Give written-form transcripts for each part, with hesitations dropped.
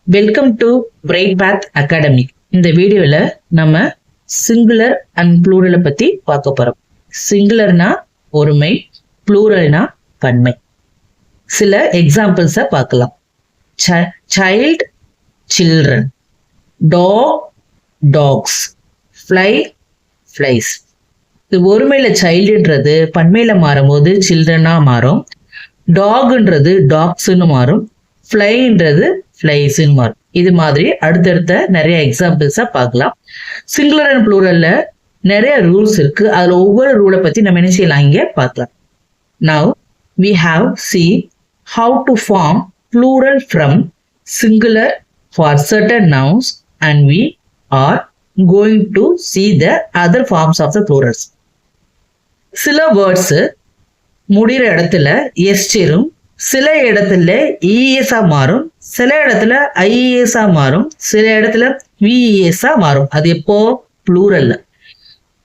Welcome to Bright Path Academy. இந்த வீடியோல நம்ம சிங்குலர் அண்ட் ப்ளூரலை பத்தி பார்க்க போறோம். சிங்குலர்னா ஒருமை, ப்ளூரல்னா பன்மை. சில எக்ஸாம்பிள்ஸை பார்க்கலாம். Child, children, dog, dogs, fly, flies. இது ஒருமையில சைல்டுன்றது பன்மையில மாறும்போது சில்ட்ரனா மாறும். டாக்ன்றது டாக்ஸ்ன்னு மாறும். ஃப்ளைன்றது ஃப்ளைஸ்ன்னு மாறும். இது மாதிரி அடுத்தடுத்த நிறைய எக்ஸாம்பிள்ஸா பார்க்கலாம். சிங்குலர் அண்ட் ப்ளூரல்ல நிறைய ரூல்ஸ் இருக்கு. அதுல ஒவ்வொரு ரூலை பத்தி நம்ம என்ன செய்யலாம் இங்க பார்க்கலாம். Now we have seen how to form plural from singular for certain nouns and we are going to see the other forms of the plurals. சில வேர்ட்ஸ் முடிகிற இடத்துல எஸ் சேரும், சில இடத்துல இஎஸ்ஆ மாறும், சில இடத்துல ஐஇஎஸ்ஆ மாறும், சில இடத்துல விஇஎஸ்ஆ மாறும். அது எப்போ? ப்ளூரல்ல.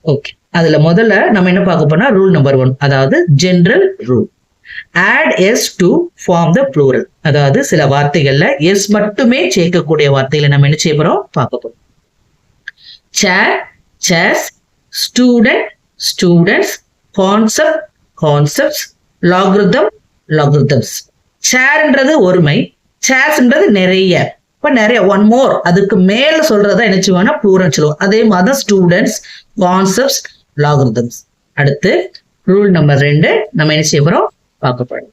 ஓகே, அதுல முதல்ல நம்ம என்ன பார்க்க போனா ரூல் நம்பர் 1, அதாவது general rule. Add s to form the plural. அதாவது சில வார்த்தைகள்ல எஸ் மட்டுமே சேர்க்கக்கூடிய வார்த்தைகளை நம்ம என்ன செய்ய போறோம் பார்க்க போறோம். Chair, chairs, student, students, concept, concepts, logarithm, logarithms. சேர்ன்றது ஒருமை, சேர்ஸ்ன்றது நிறைய. இப்ப நிறைய ஒன் மோர் அதுக்கு மேல சொல்றதா என்ன செய்வாங்கன்னா ப்ளூரல் சொல்லுவோம். அதே மாதிரி ஸ்டூடெண்ட்ஸ், கான்செப்ட்ஸ், லாகிரிதம்ஸ். அடுத்து ரூல் நம்பர் 2 நம்ம என்ன செய்ய போறோம் பார்க்க போறோம்.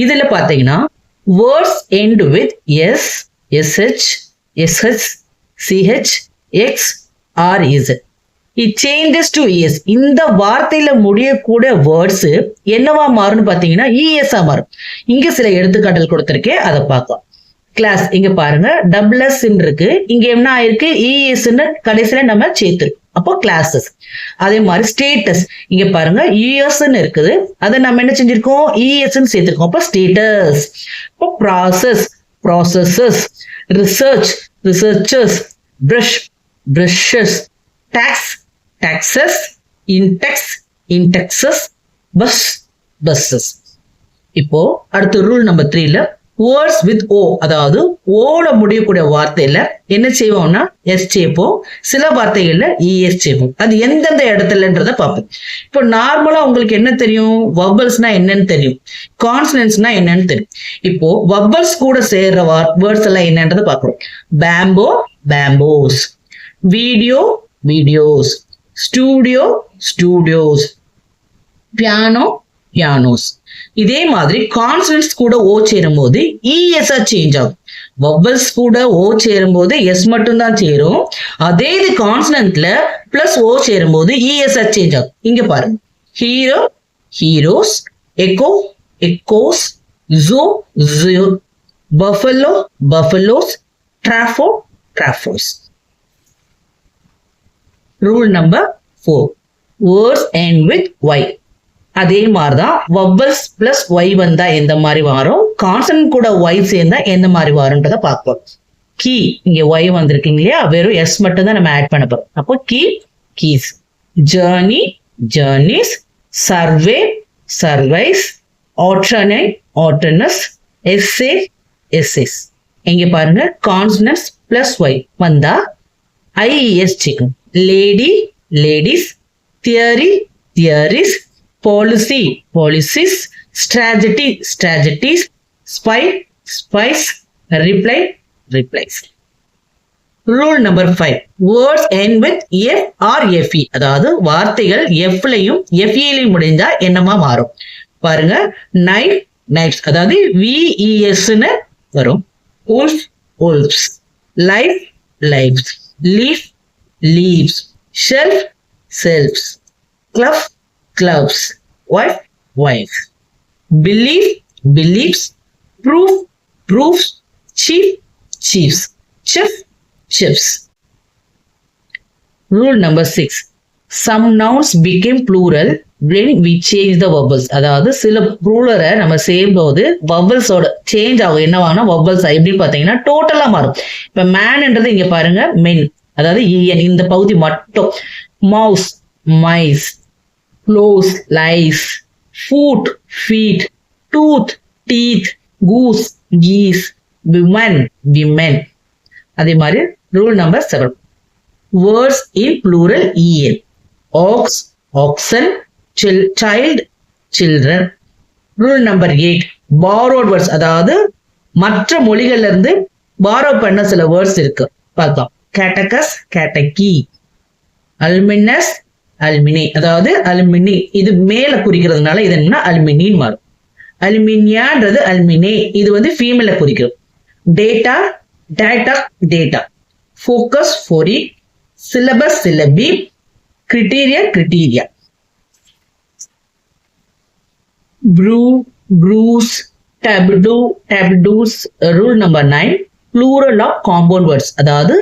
இதுல பாத்தீங்கன்னா words end with s, s h, s h, c h, x or z. It changes to e s. இந்த வார்த்தையில முடியக்கூடிய வேர்ட்ஸ் என்னவா மாறும்னு பாத்தீங்கன்னா இஎஸ்ஆ மாறும். இங்க சில எடுத்துக்காட்டல் கொடுத்திருக்கேன், அதை பார்க்கலாம். கிளாஸ் இங்க பாருங்க, டபுள் எஸ் இருக்கு, இங்க என்ன ஆயிருக்கு இஎஸ் கடைசியில நம்ம சேர்த்திருக்கோம், அப்போ கிளாஸஸ். அதே மாதிரி ஸ்டேட்டஸ் இங்க பாருங்க யூஎஸ் இருக்குது, அதை நம்ம என்ன செஞ்சிருக்கோம் இஎஸ் சேர்த்திருக்கோம், அப்போ ஸ்டேட்டஸ். இப்போ process, processes, research, researchers, brush, brushes, tax, taxes, intex, intexes, bus, buses. இப்போ அடுத்த ரூல் நம்பர் 3ல வேர்ட்ஸ் வித் ஓ, அதாவது ஓல முடியக்கூடிய வார்த்தையில என்ன செய்வோம்னா எஸ் சேர்ப்போம், சில வார்த்தைகள்ல இஎஸ் சேர்ப்போம். அது எந்தெந்த இடத்துலன்றத பார்ப்போம். இப்போ நார்மலா உங்களுக்கு என்ன தெரியும், வவ்வல்ஸ்னா என்னன்னு தெரியும், கான்சனன்ட்ஸ்னா என்னன்னு தெரியும். இப்போ வவ்வல்ஸ் கூட சேர்ற வேர்ட்ஸ் எல்லாம் என்னன்றத பார்க்கிறோம். Bamboo, bamboos, video, videos, studio, studios, piano, pianos. இதே மாதிரி கான்சனன்ட்ஸ் கூட ஓ சேரும் போது இஎஸ்ஆ சேஞ்ச் ஆகும். வவ்வல்ஸ் கூட ஓ சேரும் போது எஸ் மட்டும் தான் சேரும். அதே இது கான்சனன்ட்ல பிளஸ் ஓ சேரும் போது இஎஸ்ஆ சேஞ்ச் ஆகும். இங்க பாருங்க, hero, heroes, echo, echoes, zoo, zoo, buffalo, buffaloes, ட்ராஃபோ, ட்ராஃபோஸ். Rule number 4, words end with Y. அதே மாதிரிதான் வவ்வல்ஸ் பிளஸ் ஒய் வந்தா எந்த மாதிரி வரும், கான்சனன்ட் கூட ஒய் சேர்ந்தா எந்த மாதிரி வரும்ன்றத பார்ப்போம். கீ, இங்க ஒய் வந்திருக்கீங்க இல்லையா, வெறும் எஸ் மட்டும் தான் நம்ம ஆட் பண்ண போறோம், அப்போ key, keys. Journey, journeys, survey, surveys, alternate, alternates, essay, essays. இங்க பாருங்க கான்சனன்ட்ஸ் பிளஸ் ஒய் வந்தா ஐஇஎஸ் சேர்க்கணும். Lady, ladies, theory, theories, policy, policies, strategy, strategies, spy, spies, reply, replies. Rule number 5, words end with F or FE. அதாவது வார்த்தைகள் எஃப்லையும் எஃப்இலையும் முடிஞ்சா என்னமா மாறும் பாருங்க. நைஃப், நைஃப்ஸ், அதாவது விஇஎஸ்ன்னு வரும். Wolf, wolfs, life, lifes, leaf, leaves, shelf, shelves, club, clubs, wife, wife, belief, beliefs, proof, proofs, chief, chiefs, chef, chefs. Rule number 6, some nouns became plural when we change the vowels. அதாவது சில ப்ளூரலை நம்ம செய்யும்போது வவ்வல்ஸோட change ஆகும். என்னவானா vowels எப்படி பார்த்தீங்கன்னா டோட்டலா மாறும். இப்ப மேன்ன்றது இங்க பாருங்க மென், அதாவது இந்த பகுதி மட்டும். Mouse, mice, close, lice, foot, feet, tooth, teeth, goose, geese, women women. அதே மாதிரி rule number 7, words in plural en, ox oxen, child children. Rule number 8, borrowed words, அதாவது மற்ற மொழிகள்ல இருந்து borrow பண்ண சில வேர்ட்ஸ் இருக்கு பார்த்தோம். கேட்டகஸ் கேட்டகி, அல்மினஸ் அல்மினி, அதாவது அலுமினி இது மேல குறிக்கிறதுனால இது என்ன அலுமினின்னு மாறும். அலுமினியான்றது அல்மினே, இது வந்து ஃபீமேல குறிக்கிறோம். Data data data, focus foci, syllabus syllabi, criteria criteria. ப்ரூ ப்ரூஸ், டேப்டூ டேப்டூஸ். Rule number 9, plural of compound words, அதாவது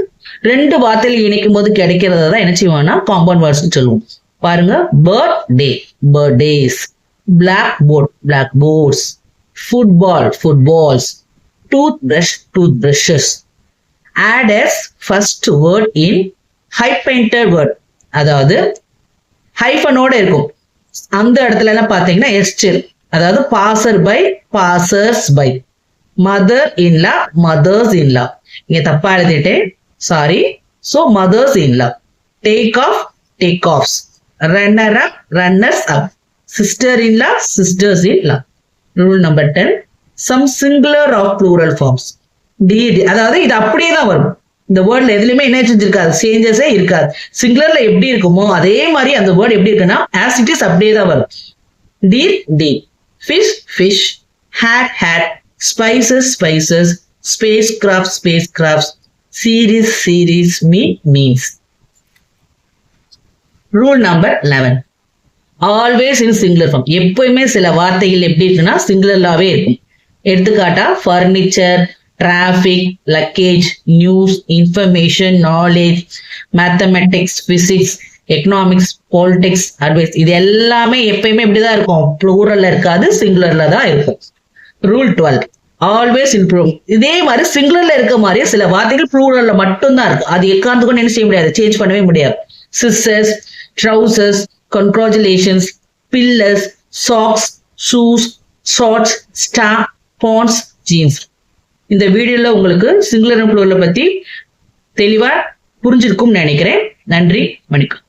ரெண்டு வார்த்தைகள் இணைக்கும் போது கிடைக்கிறத தான் என்ன செய்வோம்னா காம்பவுண்ட் வேர்ட்ஸ் சொல்லுவோம். பாருங்க, birthday birthdays, blackboard blackboards, football footballs, toothbrush toothbrushes. Add S first word in hyphenated word, அதாவது ஹைஃபனோட இருக்கும். அந்த இடத்துல எல்லாம் பாத்தீங்கன்னா எஸ்டில், அதாவது passer by passers by, mother in law mothers in law. இங்க தப்பா எழுதிட்டேன், sorry. So mothers in law. Take off take offs, runner up runners up, sister in law sisters in law. Rule number 10, some singular of plural forms. டிடி, அதாவது இது அப்படியே தான் வரும். இந்த வேர்ட்ல எதுலயுமே என்ன செஞ்சிருக்காது, சேஞ்சஸே இருக்காது. சிங்குலர்ல எப்படி இருக்குமோ அதே மாதிரி அந்த வேர்ட் எப்படி இருக்குன்னா ஆஸ் இட் இஸ் அப்படியே தான் வரும். Deer deer, fish fish, hat hat, species species, spacecraft spacecrafts, series series, means. Rule number 11, always in singular form. எப்பயுமே சில வார்த்தைகள் எப்படி இருக்குன்னா சிங்குலர்லாவே இருக்கும். எடுத்துக்காட்டா furniture, traffic, luggage, news, information, knowledge, mathematics, physics, economics, politics, advice. இது எல்லாமே எப்பயுமே இப்படிதான் இருக்கும், ப்ளூரல்ல இருக்காது, சிங்குலர்ல தான் இருக்கும். Rule 12, always in plural. இதே மாதிரி சிங்குலர்ல இருக்க மாதிரியே சில வார்த்தைகள் ப்ளூரல்ல மட்டும்தான் இருக்கு. அது எக்காந்துக்கும் என்ன செய்ய முடியாது, சேஞ்ச் பண்ணவே முடியாது. Scissors, trousers, congratulations, pliers, socks, shoes, shorts, ஸ்டா, பான்ஸ், ஜீன்ஸ். இந்த வீடியோல உங்களுக்கு சிங்குலர் அண்ட் ப்ளூரல் பத்தி தெளிவா புரிஞ்சிருக்கும்னு நினைக்கிறேன். நன்றி, வணக்கம்.